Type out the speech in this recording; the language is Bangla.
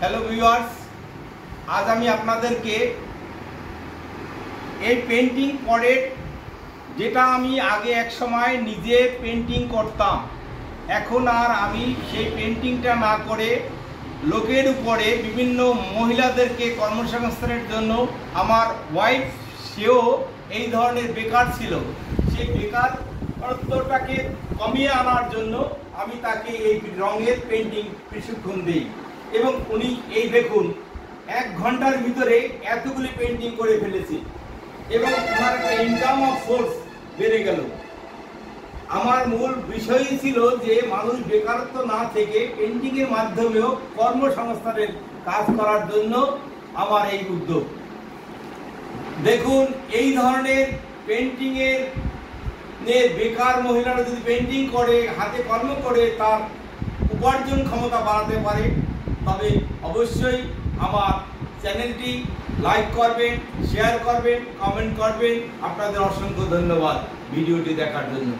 হ্যালো ভিউয়ার্স, আজ আমি আপনাদেরকে এই পেন্টিং পটের, যেটা আমি আগে এক সময় নিজে পেন্টিং করতাম, এখন আর আমি সেই পেন্টিংটা না করে লোকের উপরে বিভিন্ন মহিলাদেরকে কর্মসংস্থানের জন্য, আমার ওয়াইফ সেও এই ধরনের বেকার ছিল, সেই বেকারত্বটাকে কমিয়ে আনার জন্য আমি তাকে এই রঙের পেন্টিং প্রশিক্ষণ দিই। এবং উনি এই দেখুন 1 ঘন্টার ভিতরে এতগুলি পেন্টিং করে ফেলেছে এবং ওনার একটা ইনকাম অফ সোর্স বেড়ে গেল। আমার মূল বিষয়ই ছিল যে মানুষ বেকারত্ব না থেকে পেন্টিংয়ের মাধ্যমেও কর্মসংস্থানের কাজ করার জন্য আমার এই উদ্যোগ। দেখুন, এই ধরনের পেন্টিংয়ের বেকার মহিলারা যদি পেন্টিং করে, হাতে কর্ম করে তার উপার্জন ক্ষমতা বাড়াতে পারে, তবে অবশ্যই আমার চ্যানেলটি লাইক করবেন, শেয়ার করবেন, কমেন্ট করবেন। আপনাদের অসংখ্য ধন্যবাদ ভিডিওটি দেখার জন্য।